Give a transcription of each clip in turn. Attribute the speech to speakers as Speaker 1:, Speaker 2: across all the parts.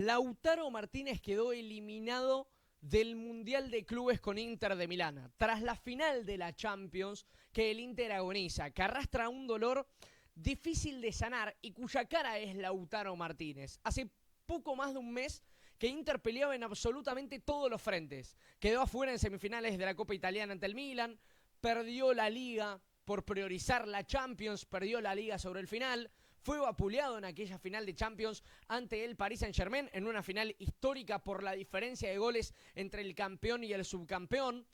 Speaker 1: Lautaro Martínez quedó eliminado del Mundial de Clubes con Inter de Milán, tras la final de la Champions que el Inter agoniza, que arrastra un dolor difícil de sanar y cuya cara es Lautaro Martínez. Hace poco más de un mes que Inter peleaba en absolutamente todos los frentes. Quedó afuera en semifinales de la Copa Italiana ante el Milan, perdió la Liga por priorizar la Champions, perdió la Liga sobre el final, fue vapuleado en aquella final de Champions ante el Paris Saint-Germain, en una final histórica por la diferencia de goles entre el campeón y el subcampeón.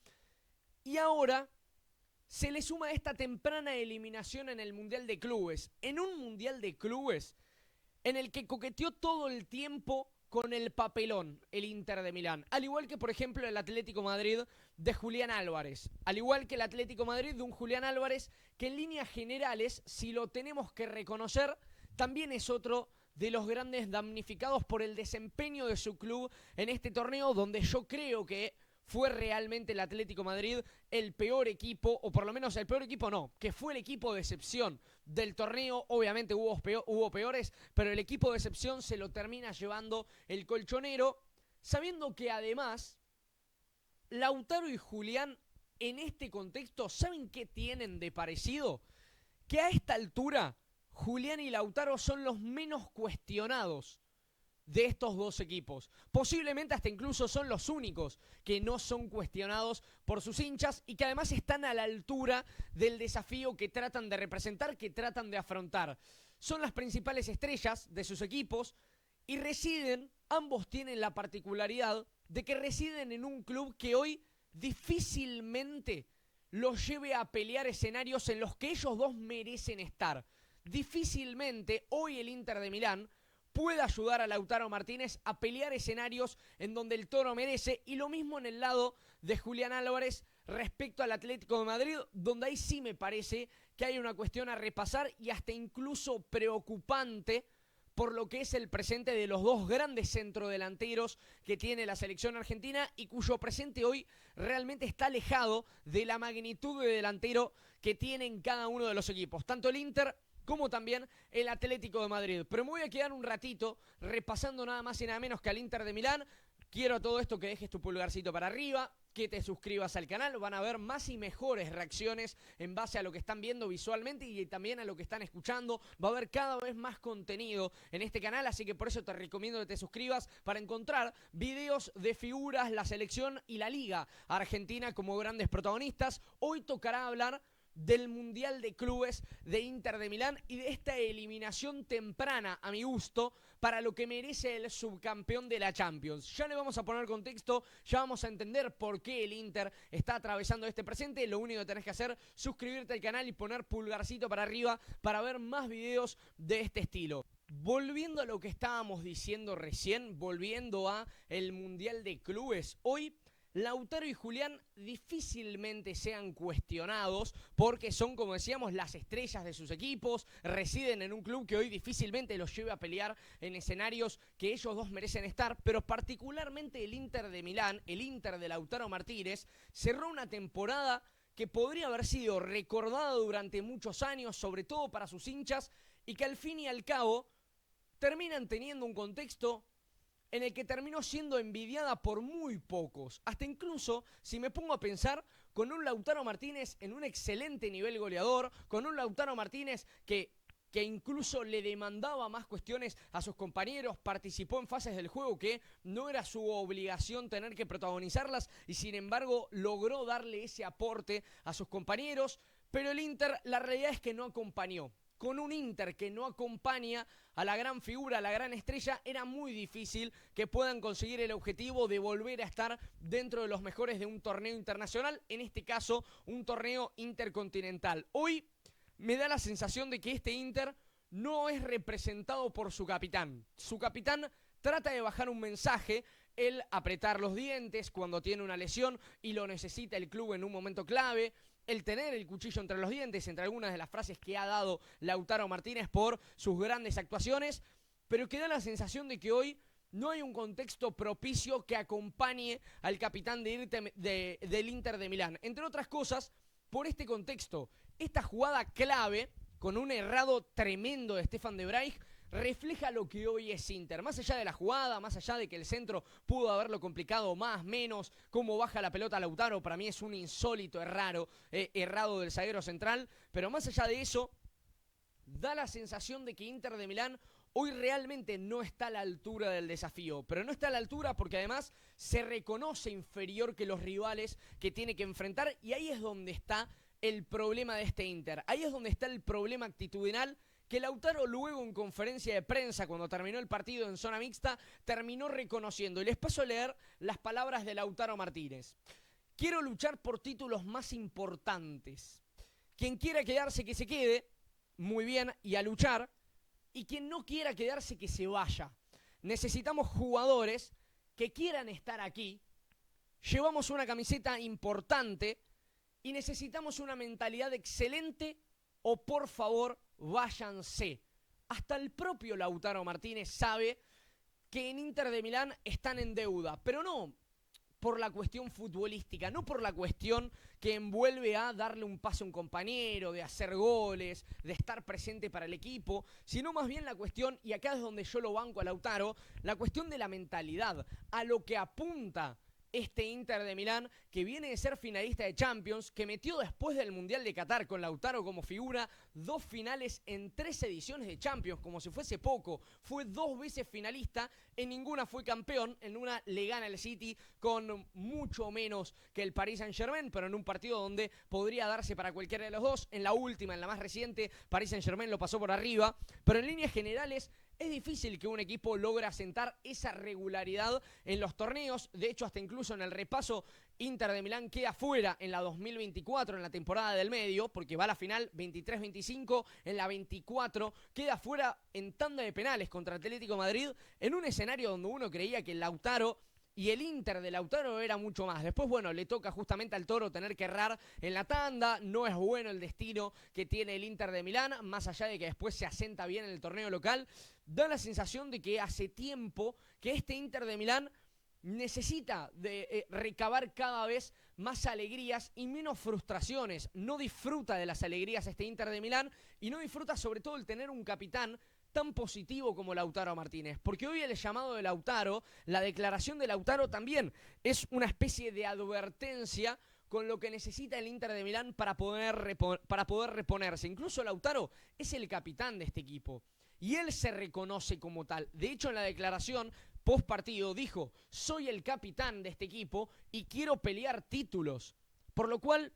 Speaker 1: Y ahora se le suma esta temprana eliminación en el Mundial de Clubes. En un Mundial de Clubes en el que coqueteó todo el tiempo con el papelón, el Inter de Milán. Al igual que, por ejemplo, el Atlético Madrid de Julián Álvarez. Al igual que el Atlético Madrid de un Julián Álvarez que en líneas generales, si lo tenemos que reconocer, también es otro de los grandes damnificados por el desempeño de su club en este torneo, donde yo creo que fue realmente el Atlético Madrid el peor equipo, o por lo menos el peor equipo no, que fue el equipo de excepción del torneo. Obviamente hubo peores, pero el equipo de excepción se lo termina llevando el colchonero, sabiendo que además Lautaro y Julián en este contexto, ¿saben qué tienen de parecido? Que a esta altura Julián y Lautaro son los menos cuestionados de estos dos equipos. Posiblemente hasta incluso son los únicos que no son cuestionados por sus hinchas y que además están a la altura del desafío que tratan de representar, que tratan de afrontar. Son las principales estrellas de sus equipos y ambos tienen la particularidad de que residen en un club que hoy difícilmente los lleve a pelear escenarios en los que ellos dos merecen estar. Difícilmente hoy el Inter de Milán puede ayudar a Lautaro Martínez a pelear escenarios en donde el Toro merece, y lo mismo en el lado de Julián Álvarez respecto al Atlético de Madrid, donde ahí sí me parece que hay una cuestión a repasar y hasta incluso preocupante por lo que es el presente de los dos grandes centrodelanteros que tiene la selección argentina y cuyo presente hoy realmente está alejado de la magnitud de delantero que tienen cada uno de los equipos, tanto el Inter como también el Atlético de Madrid. Pero me voy a quedar un ratito repasando nada más y nada menos que al Inter de Milán. Quiero a todo esto que dejes tu pulgarcito para arriba, que te suscribas al canal. Van a ver más y mejores reacciones en base a lo que están viendo visualmente y también a lo que están escuchando. Va a haber cada vez más contenido en este canal, así que por eso te recomiendo que te suscribas para encontrar videos de figuras, la selección y la Liga Argentina como grandes protagonistas. Hoy tocará hablar del Mundial de Clubes de Inter de Milán y de esta eliminación temprana, a mi gusto, para lo que merece el subcampeón de la Champions. Ya le vamos a poner contexto, ya vamos a entender por qué el Inter está atravesando este presente. Lo único que tenés que hacer, suscribirte al canal y poner pulgarcito para arriba para ver más videos de este estilo. Volviendo a lo que estábamos diciendo recién, volviendo a el Mundial de Clubes, hoy Lautaro y Julián difícilmente sean cuestionados porque son, como decíamos, las estrellas de sus equipos, residen en un club que hoy difícilmente los lleve a pelear en escenarios que ellos dos merecen estar, pero particularmente el Inter de Milán, el Inter de Lautaro Martínez, cerró una temporada que podría haber sido recordada durante muchos años, sobre todo para sus hinchas, y que al fin y al cabo terminan teniendo un contexto en el que terminó siendo envidiada por muy pocos. Hasta incluso, si me pongo a pensar, con un Lautaro Martínez en un excelente nivel goleador, con un Lautaro Martínez que incluso le demandaba más cuestiones a sus compañeros, participó en fases del juego que no era su obligación tener que protagonizarlas y sin embargo logró darle ese aporte a sus compañeros, pero el Inter, la realidad es que no acompañó. Con un Inter que no acompaña a la gran figura, a la gran estrella, era muy difícil que puedan conseguir el objetivo de volver a estar dentro de los mejores de un torneo internacional, en este caso un torneo intercontinental. Hoy me da la sensación de que este Inter no es representado por su capitán. Su capitán trata de bajar un mensaje, el apretar los dientes cuando tiene una lesión y lo necesita el club en un momento clave, el tener el cuchillo entre los dientes, entre algunas de las frases que ha dado Lautaro Martínez por sus grandes actuaciones, pero que da la sensación de que hoy no hay un contexto propicio que acompañe al capitán del Inter de Milán. Entre otras cosas, por este contexto, esta jugada clave, con un errado tremendo de Stefan de Vrij, refleja lo que hoy es Inter. Más allá de la jugada, más allá de que el centro pudo haberlo complicado más, menos, cómo baja la pelota Lautaro, para mí es un insólito errado del zaguero central, pero más allá de eso, da la sensación de que Inter de Milán hoy realmente no está a la altura del desafío, pero no está a la altura porque además se reconoce inferior que los rivales que tiene que enfrentar, y ahí es donde está el problema de este Inter, ahí es donde está el problema actitudinal que Lautaro luego en conferencia de prensa cuando terminó el partido en zona mixta terminó reconociendo, y les paso a leer las palabras de Lautaro Martínez. Quiero luchar por títulos más importantes. Quien quiera quedarse que se quede, muy bien, y a luchar. Y quien no quiera quedarse que se vaya. Necesitamos jugadores que quieran estar aquí. Llevamos una camiseta importante y necesitamos una mentalidad excelente o por favor váyanse. Hasta el propio Lautaro Martínez sabe que en Inter de Milán están en deuda, pero no por la cuestión futbolística, no por la cuestión que envuelve a darle un pase a un compañero, de hacer goles, de estar presente para el equipo, sino más bien la cuestión, y acá es donde yo lo banco a Lautaro, la cuestión de la mentalidad, a lo que apunta este Inter de Milán, que viene de ser finalista de Champions, que metió después del Mundial de Qatar con Lautaro como figura 2 finales en 3 ediciones de Champions, como si fuese poco. Fue 2 veces finalista, en ninguna fue campeón, en una le gana el City con mucho menos que el Paris Saint-Germain, pero en un partido donde podría darse para cualquiera de los dos. En la última, en la más reciente, Paris Saint-Germain lo pasó por arriba, pero en líneas generales es difícil que un equipo logre asentar esa regularidad en los torneos. De hecho, hasta incluso en el repaso, Inter de Milán queda fuera en la 2024, en la temporada del medio, porque va a la final 23-25, en la 24 queda fuera en tanda de penales contra Atlético Madrid, en un escenario donde uno creía que el Lautaro y el Inter de Lautaro era mucho más. Después, bueno, le toca justamente al Toro tener que errar en la tanda. No es bueno el destino que tiene el Inter de Milán, más allá de que después se asenta bien en el torneo local. Da la sensación de que hace tiempo que este Inter de Milán necesita de recabar cada vez más alegrías y menos frustraciones. No disfruta de las alegrías este Inter de Milán y no disfruta sobre todo el tener un capitán tan positivo como Lautaro Martínez, porque hoy el llamado de Lautaro, la declaración de Lautaro también es una especie de advertencia con lo que necesita el Inter de Milán para poder reponerse. Incluso Lautaro es el capitán de este equipo y él se reconoce como tal. De hecho, en la declaración post partido dijo: soy el capitán de este equipo y quiero pelear títulos, por lo cual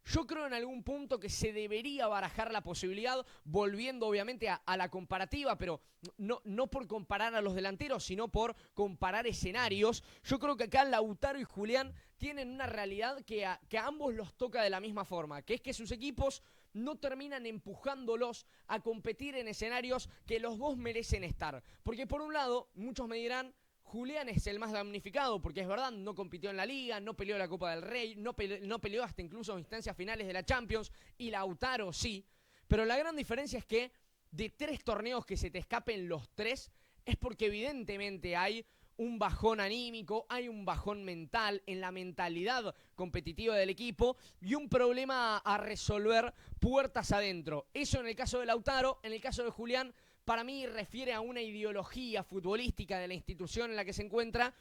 Speaker 1: yo creo en algún punto que se debería barajar la posibilidad, volviendo obviamente a la comparativa, pero no por comparar a los delanteros, sino por comparar escenarios. Yo creo que acá Lautaro y Julián tienen una realidad que a ambos los toca de la misma forma, que es que sus equipos no terminan empujándolos a competir en escenarios que los dos merecen estar. Porque por un lado, muchos me dirán: Julián es el más damnificado, porque es verdad, no compitió en la Liga, no peleó la Copa del Rey, no peleó hasta incluso instancias finales de la Champions, y Lautaro sí. Pero la gran diferencia es que de 3 torneos que se te escapen los 3, es porque evidentemente hay un bajón anímico, hay un bajón mental en la mentalidad competitiva del equipo y un problema a resolver puertas adentro. Eso en el caso de Lautaro. En el caso de Julián, para mí refiere a una ideología futbolística de la institución en la que se encuentra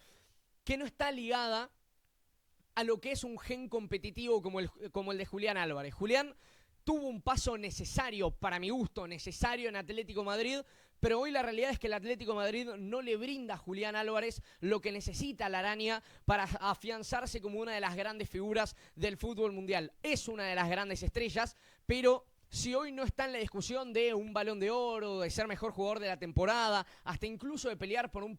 Speaker 1: que no está ligada a lo que es un gen competitivo como el de Julián Álvarez. Julián tuvo un paso necesario, para mi gusto, necesario en Atlético Madrid, pero hoy la realidad es que el Atlético Madrid no le brinda a Julián Álvarez lo que necesita la araña para afianzarse como una de las grandes figuras del fútbol mundial. Es una de las grandes estrellas, pero si hoy no está en la discusión de un Balón de Oro, de ser mejor jugador de la temporada, hasta incluso de pelear por un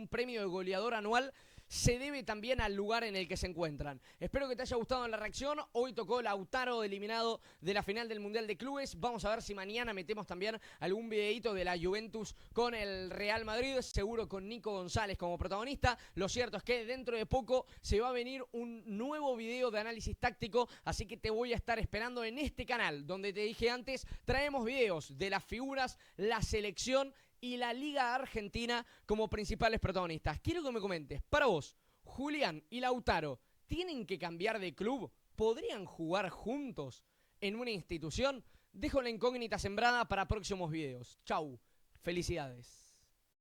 Speaker 1: premio de goleador anual, se debe también al lugar en el que se encuentran. Espero que te haya gustado la reacción. Hoy tocó Lautaro eliminado de la final del Mundial de Clubes. Vamos a ver si mañana metemos también algún videíto de la Juventus con el Real Madrid, seguro con Nico González como protagonista. Lo cierto es que dentro de poco se va a venir un nuevo video de análisis táctico, así que te voy a estar esperando en este canal, donde te dije antes, traemos videos de las figuras, la selección y la Liga Argentina como principales protagonistas. Quiero que me comentes, para vos, Julián y Lautaro, ¿tienen que cambiar de club? ¿Podrían jugar juntos en una institución? Dejo la incógnita sembrada para próximos videos. Chau. Felicidades.